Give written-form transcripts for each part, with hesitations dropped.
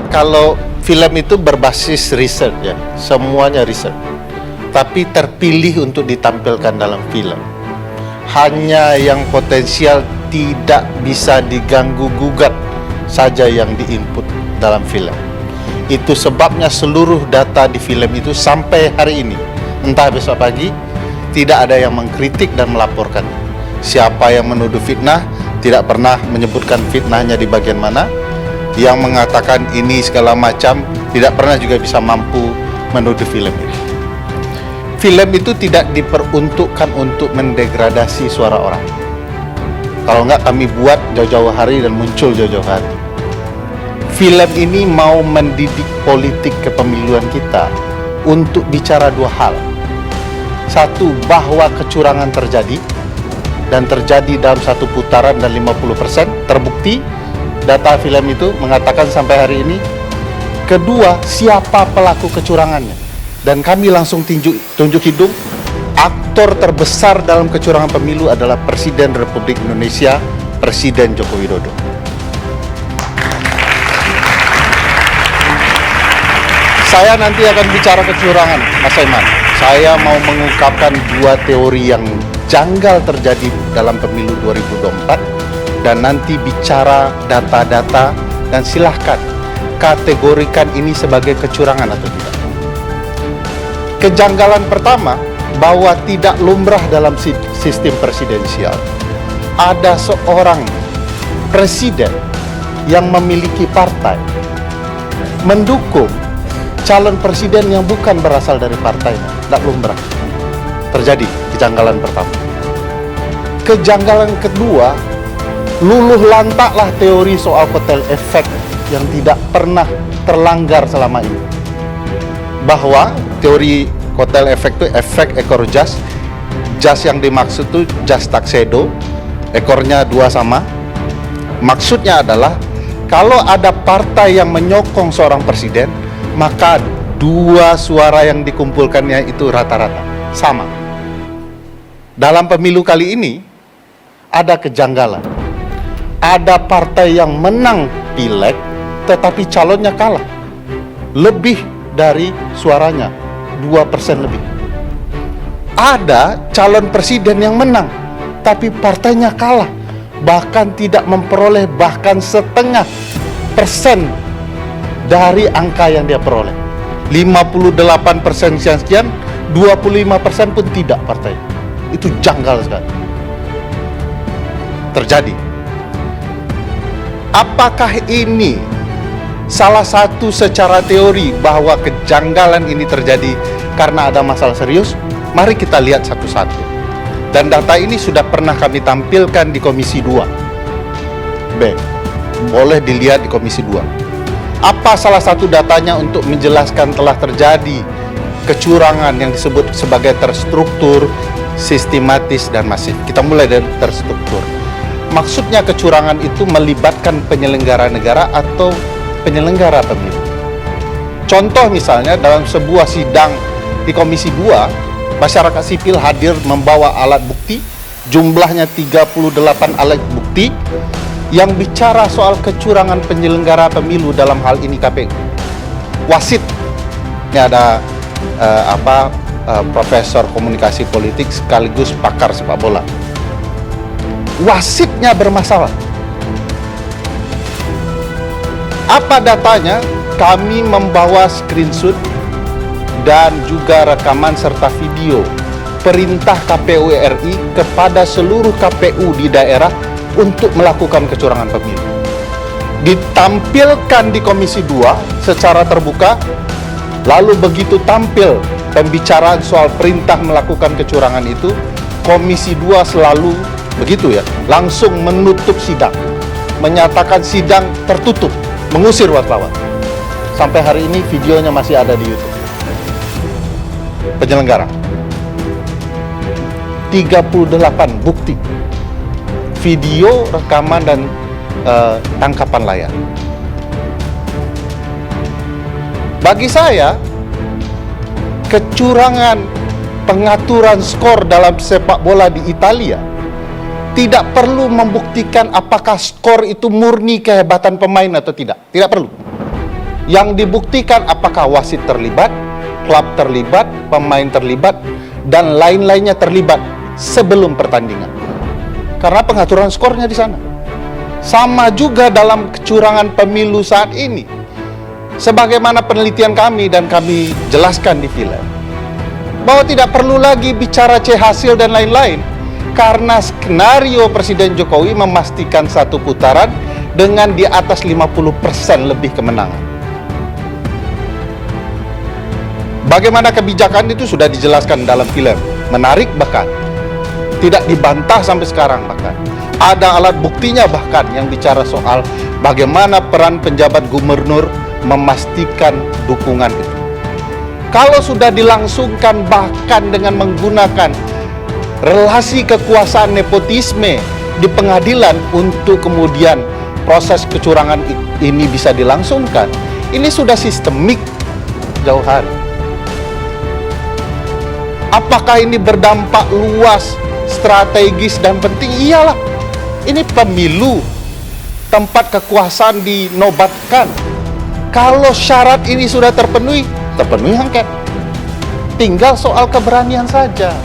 kalau film itu berbasis riset ya, semuanya riset. Tapi terpilih untuk ditampilkan dalam film. Hanya yang potensial tidak bisa diganggu-gugat saja yang diinput dalam film. Itu sebabnya seluruh data di film itu sampai hari ini, entah besok pagi, tidak ada yang mengkritik dan melaporkan. Siapa yang menuduh fitnah tidak pernah menyebutkan fitnahnya di bagian mana. Yang mengatakan ini segala macam tidak pernah juga bisa mampu menuduh film ini. Film itu tidak diperuntukkan untuk mendegradasi suara orang. Kalau enggak kami buat jauh-jauh hari dan muncul jauh-jauh hari. Film ini mau mendidik politik kepemiluan kita untuk bicara dua hal. Satu, bahwa kecurangan terjadi dan terjadi dalam satu putaran dan 50% terbukti. Data film itu mengatakan sampai hari ini. Kedua, siapa pelaku kecurangannya. Dan kami langsung tunjuk hidung, aktor terbesar dalam kecurangan pemilu adalah Presiden Republik Indonesia, Presiden Joko Widodo. Saya nanti akan bicara kecurangan, Mas Saiman. Saya mau mengungkapkan dua teori yang janggal terjadi dalam pemilu 2024 dan nanti bicara data-data dan silahkan kategorikan ini sebagai kecurangan atau tidak. Kejanggalan pertama, bahwa tidak lumrah dalam sistem presidensial ada seorang presiden yang memiliki partai mendukung calon presiden yang bukan berasal dari partainya. Tidak lumrah. Terjadi kejanggalan pertama. Kejanggalan kedua, luluh lantaklah teori soal kotel efek yang tidak pernah terlanggar selama ini. Bahwa teori kotel efek itu efek ekor jas. Jas yang dimaksud itu jas tuxedo, ekornya dua sama. Maksudnya adalah kalau ada partai yang menyokong seorang presiden, maka dua suara yang dikumpulkannya itu rata-rata sama. Dalam pemilu kali ini ada kejanggalan. Ada partai yang menang pileg tetapi calonnya kalah. Lebih dari suaranya, 2% lebih. Ada calon presiden yang menang tapi partainya kalah, bahkan tidak memperoleh bahkan setengah persen dari angka yang dia peroleh. 58% sekian, 25% pun tidak partai. Itu janggal sekali. Terjadi. Apakah ini salah satu secara teori bahwa kejanggalan ini terjadi karena ada masalah serius? Mari kita lihat satu-satu. Dan data ini sudah pernah kami tampilkan di Komisi 2. B. Boleh dilihat di Komisi 2. Apa salah satu datanya untuk menjelaskan telah terjadi kecurangan yang disebut sebagai terstruktur, sistematis, dan masif. Kita mulai dari terstruktur. Maksudnya kecurangan itu melibatkan penyelenggara negara atau penyelenggara pemilu. Contoh misalnya dalam sebuah sidang di Komisi 2, masyarakat sipil hadir membawa alat bukti, jumlahnya 38 alat bukti, yang bicara soal kecurangan penyelenggara pemilu dalam hal ini KPU. Wasit, ini ada profesor komunikasi politik sekaligus pakar sepak bola. Wasitnya bermasalah. Apa datanya? Kami membawa screenshot dan juga rekaman serta video perintah KPU RI kepada seluruh KPU di daerah untuk melakukan kecurangan pemilu. Ditampilkan di Komisi 2 secara terbuka, lalu begitu tampil pembicaraan soal perintah melakukan kecurangan itu, Komisi 2 selalu begitu ya, langsung menutup sidang, menyatakan sidang tertutup, mengusir wartawan. Sampai hari ini videonya masih ada di YouTube. Penyelenggara 38 bukti video, rekaman, dan tangkapan layar. Bagi saya, kecurangan pengaturan skor dalam sepak bola di Italia tidak perlu membuktikan apakah skor itu murni kehebatan pemain atau tidak. Tidak perlu. Yang dibuktikan apakah wasit terlibat, klub terlibat, pemain terlibat, dan lain-lainnya terlibat sebelum pertandingan. Karena pengaturan skornya di sana. Sama juga dalam kecurangan pemilu saat ini. Sebagaimana penelitian kami dan kami jelaskan di film, bahwa tidak perlu lagi bicara C hasil dan lain-lain, karena skenario Presiden Jokowi memastikan satu putaran dengan di atas 50% lebih kemenangan. Bagaimana kebijakan itu sudah dijelaskan dalam film. Menarik bahkan. Tidak dibantah sampai sekarang bahkan. Ada alat buktinya bahkan yang bicara soal bagaimana peran penjabat gubernur memastikan dukungan itu. Kalau sudah dilangsungkan bahkan dengan menggunakan relasi kekuasaan nepotisme di pengadilan untuk kemudian proses kecurangan ini bisa dilangsungkan, ini sudah sistemik jauh hari. Apakah ini berdampak luas, strategis, dan penting? Iyalah, ini pemilu, tempat kekuasaan dinobatkan. Kalau syarat ini sudah terpenuhi angket. Tinggal soal keberanian saja.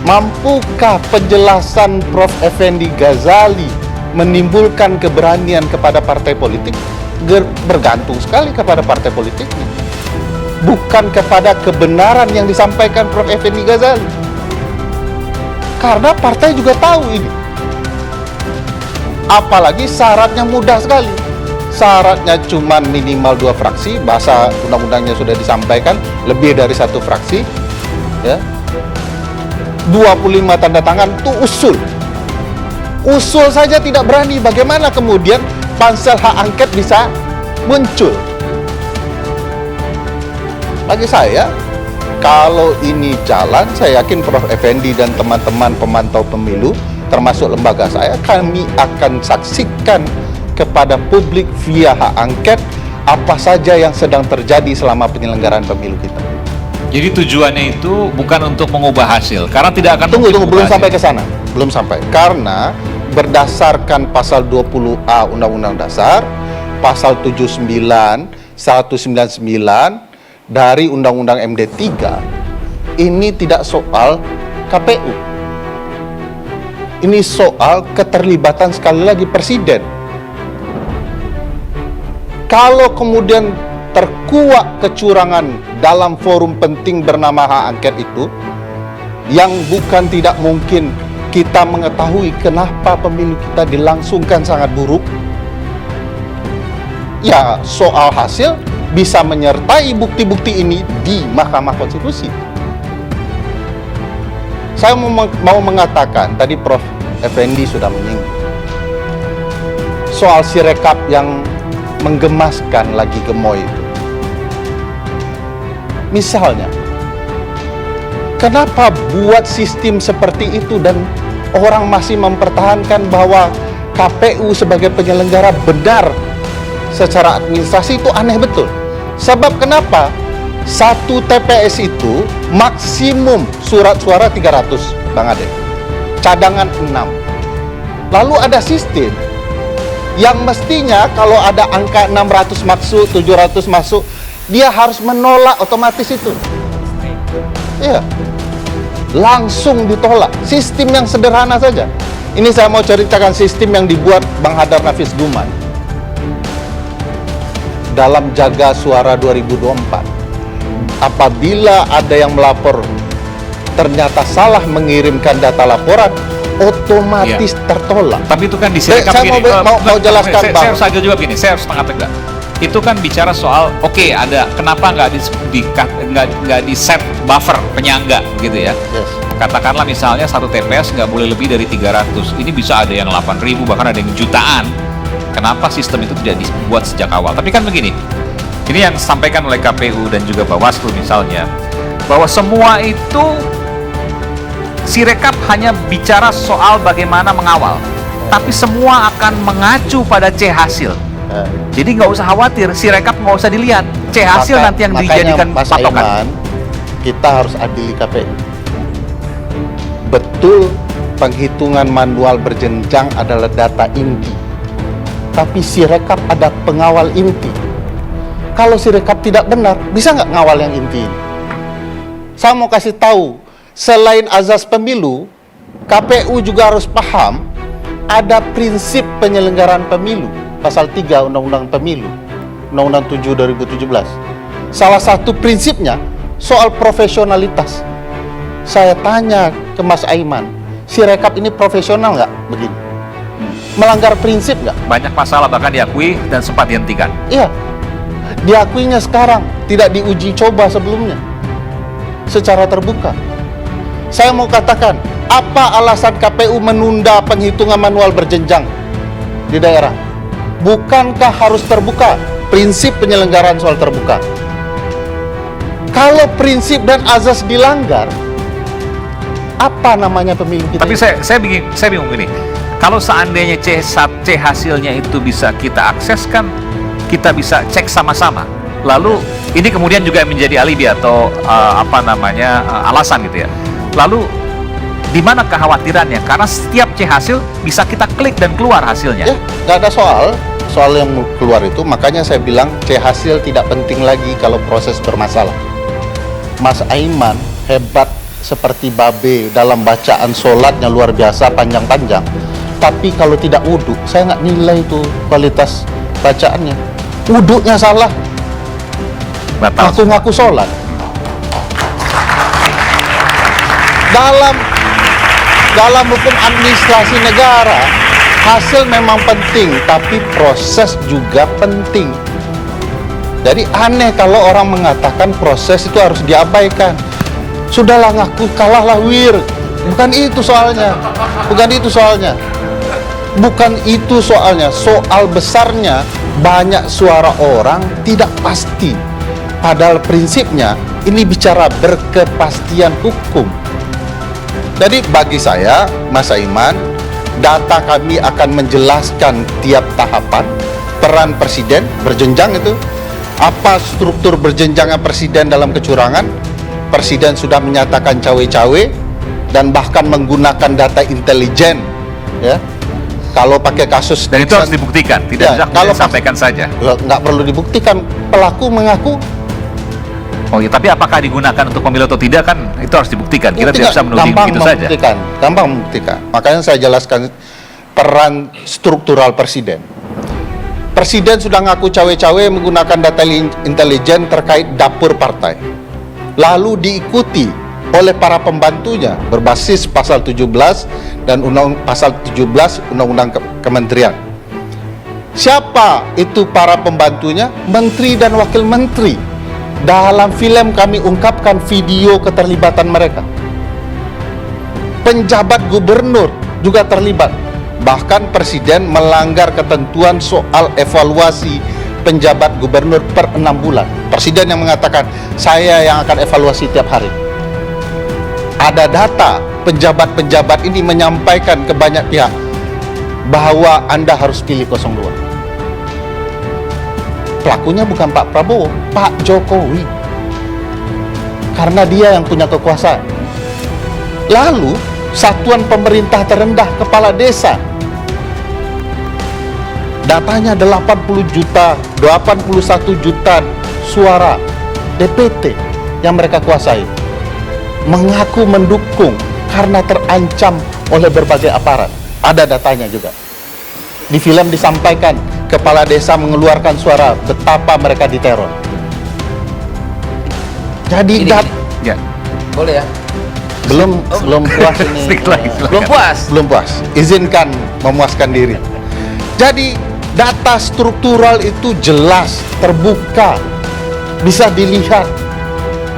Mampukah penjelasan Prof. Effendi Ghazali menimbulkan keberanian kepada partai politik? Bergantung sekali kepada partai politiknya, bukan kepada kebenaran yang disampaikan Prof. Effendi Ghazali. Karena partai juga tahu ini. Apalagi syaratnya mudah sekali. Syaratnya cuma minimal 2 fraksi, bahasa undang-undangnya sudah disampaikan, lebih dari 1 fraksi, ya. 25 tanda tangan itu usul. Usul saja tidak berani, bagaimana kemudian pansel hak angket bisa muncul? Bagi saya, kalau ini jalan, saya yakin Prof. Effendi dan teman-teman pemantau pemilu, termasuk lembaga saya, kami akan saksikan kepada publik via hak angket apa saja yang sedang terjadi selama penyelenggaraan pemilu kita. Jadi tujuannya itu bukan untuk mengubah hasil, karena tidak akan Tunggu, belum hasil. sampai ke sana. Belum sampai. Karena berdasarkan pasal 20A Undang-Undang Dasar, pasal 79, 199, dari Undang-Undang MD 3, ini tidak soal KPU. Ini soal keterlibatan sekali lagi Presiden. Kalau kemudian terkuak kecurangan dalam forum penting bernama hak angket itu, yang bukan tidak mungkin kita mengetahui kenapa pemilu kita dilangsungkan sangat buruk, ya soal hasil bisa menyertai bukti-bukti ini di Mahkamah Konstitusi. Saya mau mengatakan, tadi Prof. Effendi sudah menyinggung soal sirekap yang menggemaskan lagi gemoy itu. Misalnya, kenapa buat sistem seperti itu dan orang masih mempertahankan bahwa KPU sebagai penyelenggara benar secara administrasi? Itu aneh betul. Sebab kenapa? Satu TPS itu maksimum surat suara 300, Bang Ade. Cadangan 6. Lalu ada sistem yang mestinya kalau ada angka 600 masuk, 700 masuk, dia harus menolak otomatis itu. Iya. Langsung ditolak. Sistem yang sederhana saja. Ini saya mau ceritakan sistem yang dibuat Bang Hadar Nafis Duman dalam Jaga Suara 2024. Apabila ada yang melapor ternyata salah mengirimkan data laporan, otomatis tertolak. Tapi itu kan di Sirekap saya gini. mau jelaskan, Bang. Saya harus agak juga begini, saya harus setengah tegak. Itu kan bicara soal, oke, ada kenapa nggak di set buffer penyangga gitu ya. Yes. Katakanlah misalnya satu TPS nggak boleh lebih dari 300. Ini bisa ada yang 8.000, bahkan ada yang jutaan. Kenapa sistem itu tidak dibuat sejak awal? Tapi kan begini, ini yang disampaikan oleh KPU dan juga Bawaslu misalnya, bahwa semua itu Sirekap hanya bicara soal bagaimana mengawal, tapi semua akan mengacu pada C hasil. Jadi nggak usah khawatir, Sirekap nggak usah dilihat, C hasil nanti yang dijadikan Mas patokan. Aiman, kita harus adili KPU. Betul, penghitungan manual berjenjang adalah data inti, tapi Sirekap ada pengawal inti. Kalau Sirekap tidak benar, bisa nggak ngawal yang inti ini? Saya mau kasih tahu, selain azas pemilu, KPU juga harus paham ada prinsip penyelenggaraan pemilu, pasal 3 Undang-Undang Pemilu, Undang-Undang 7 2017. Salah satu prinsipnya soal profesionalitas. Saya tanya ke Mas Aiman, Sirekap ini profesional nggak begini? Melanggar prinsip nggak? Banyak masalah bahkan diakui dan sempat dihentikan. Iya, diakuinya sekarang, tidak diuji coba sebelumnya secara terbuka. Saya mau katakan, apa alasan KPU menunda penghitungan manual berjenjang di daerah? Bukankah harus terbuka? Prinsip penyelenggaraan soal terbuka. Kalau prinsip dan azas dilanggar, apa namanya pemilu kita? Tapi saya bingung gini. Kalau seandainya C hasilnya itu bisa kita akses kan, kita bisa cek sama-sama. Lalu ini kemudian juga menjadi alibi atau alasan gitu ya. Lalu di mana kekhawatirannya? Karena setiap C hasil bisa kita klik dan keluar hasilnya. Ya, nggak ada soal yang keluar itu. Makanya saya bilang C hasil tidak penting lagi kalau proses bermasalah. Mas Aiman hebat seperti babe dalam bacaan sholatnya luar biasa panjang-panjang. Tapi kalau tidak wudhu, saya nggak nilai itu kualitas bacaannya. Wudhunya salah, Batal. ngaku-ngaku sholat. Dalam hukum administrasi negara, hasil memang penting, tapi proses juga penting. Jadi aneh kalau orang mengatakan proses itu harus diabaikan. Sudahlah, ngaku kalahlah wir. Bukan itu soalnya. Soal besarnya banyak suara orang tidak pasti. Padahal prinsipnya ini bicara berkepastian hukum. Jadi bagi saya, Mas Aiman, data kami akan menjelaskan tiap tahapan peran presiden berjenjang itu. Apa struktur berjenjangnya presiden dalam kecurangan? Presiden sudah menyatakan cawe-cawe dan bahkan menggunakan data intelijen, ya. Kalau pakai kasus Dan itu harus dibuktikan, tidak bisa kalau disampaikan saja. nggak perlu dibuktikan, pelaku mengaku. Oh iya, tapi apakah digunakan untuk pemilu atau tidak kan itu harus dibuktikan. Kita tidak bisa menuding begitu saja. Gampang membuktikan. Makanya saya jelaskan peran struktural presiden. Presiden sudah ngaku cawe-cawe menggunakan data intelijen terkait dapur partai. Lalu diikuti oleh para pembantunya berbasis pasal 17 dan pasal 17 Undang-Undang Kementerian. Siapa itu para pembantunya? Menteri dan wakil menteri. Dalam film kami ungkapkan video keterlibatan mereka. Penjabat gubernur juga terlibat. Bahkan presiden melanggar ketentuan soal evaluasi penjabat gubernur per 6 bulan. Presiden yang mengatakan, saya yang akan evaluasi tiap hari. Ada data penjabat-penjabat ini menyampaikan ke banyak pihak bahwa Anda harus pilih 02. Pelakunya bukan Pak Prabowo, Pak Jokowi. Karena dia yang punya kekuasaan. Lalu, satuan pemerintah terendah, kepala desa. Datanya 81 juta suara DPT yang mereka kuasai. Mengaku mendukung karena terancam oleh berbagai aparat. Ada datanya juga. Di film disampaikan, kepala desa mengeluarkan suara betapa mereka diteror. Jadi Ya. Boleh ya? belum puas ini. Sedikit lagi, silakan. Belum puas. Izinkan memuaskan diri. Jadi data struktural itu jelas, terbuka, bisa dilihat.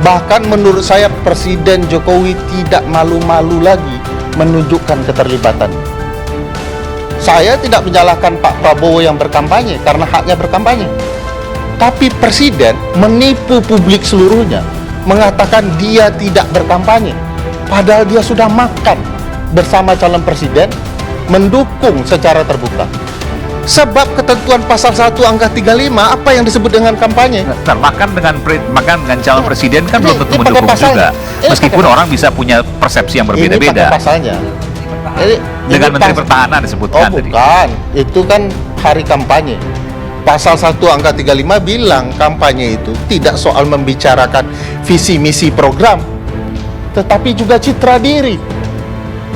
Bahkan menurut saya Presiden Jokowi tidak malu-malu lagi menunjukkan keterlibatan. Saya tidak menyalahkan Pak Prabowo yang berkampanye karena haknya berkampanye. Tapi Presiden menipu publik seluruhnya, mengatakan dia tidak berkampanye. Padahal dia sudah makan bersama calon presiden, mendukung secara terbuka. Sebab ketentuan pasal 1 angka 35, apa yang disebut dengan kampanye? Nah, makan dengan calon presiden kan belum tentu Ini pakai mendukung pasalnya. juga. Ini Meskipun pakai- orang bisa punya persepsi yang Ini pakai berbeda-beda. pasalnya. Jadi, Dengan ini Menteri pas- Pertahanan disebutkan Oh tadi. bukan, itu kan hari kampanye. Pasal 1 angka 35 bilang kampanye itu tidak soal membicarakan visi misi program, tetapi juga citra diri.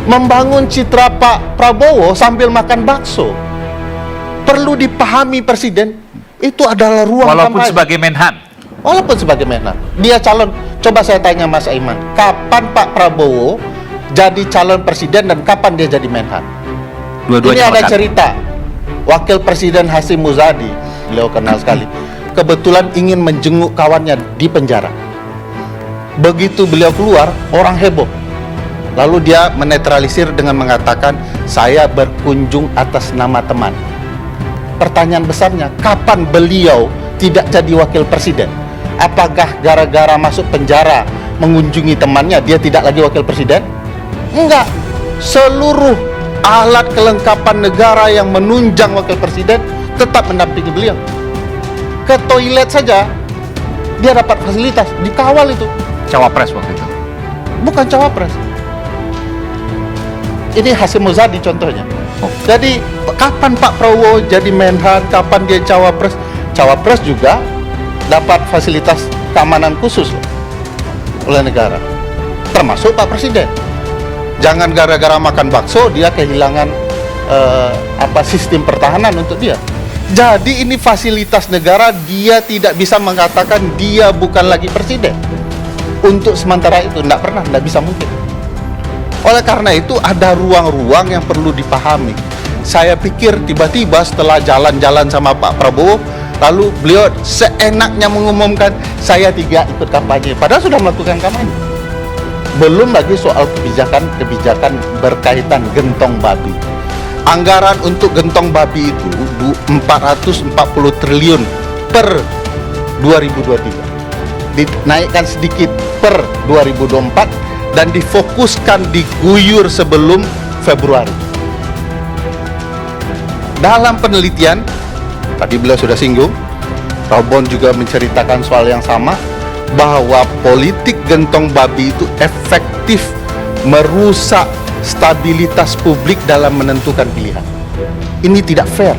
Membangun citra Pak Prabowo sambil makan bakso. Perlu dipahami Presiden, itu adalah ruang Walaupun kampanye. sebagai Menhan. Walaupun sebagai Menhan. Dia calon, coba saya tanya Mas Aiman, kapan Pak Prabowo jadi calon presiden dan kapan dia jadi Menhan? Ini Dua-duanya ada melekat. cerita. Wakil Presiden Hasyim Muzadi, beliau kenal sekali, kebetulan ingin menjenguk kawannya di penjara. Begitu beliau keluar, orang heboh. Lalu dia menetralisir dengan mengatakan, saya berkunjung atas nama teman. Pertanyaan besarnya, kapan beliau tidak jadi wakil presiden? Apakah gara-gara masuk penjara mengunjungi temannya dia tidak lagi wakil presiden? Enggak. Seluruh alat kelengkapan negara yang menunjang wakil presiden tetap mendampingi beliau. Ke toilet saja dia dapat fasilitas, dikawal itu. Cawapres waktu itu. Bukan cawapres. Ini Hasyim Muzadi contohnya. Oh. Jadi kapan Pak Prabowo jadi Menhan, kapan dia cawapres? Cawapres juga dapat fasilitas keamanan khusus loh, oleh negara, termasuk Pak Presiden. Jangan gara-gara makan bakso dia kehilangan sistem pertahanan untuk dia. Jadi ini fasilitas negara, dia tidak bisa mengatakan dia bukan lagi presiden. Untuk sementara itu tidak bisa mungkin. Oleh karena itu ada ruang-ruang yang perlu dipahami. Saya pikir tiba-tiba setelah jalan-jalan sama Pak Prabowo, lalu beliau seenaknya mengumumkan saya tidak ikut kampanye, padahal sudah melakukan kampanye. Belum lagi soal kebijakan berkaitan gentong babi. Anggaran untuk gentong babi itu 440 triliun per 2023. Dinaikkan sedikit per 2024 dan difokuskan diguyur sebelum Februari. Dalam penelitian, tadi beliau sudah singgung, Robon juga menceritakan soal yang sama, bahwa politik gentong babi itu efektif merusak stabilitas publik dalam menentukan pilihan. Ini tidak fair.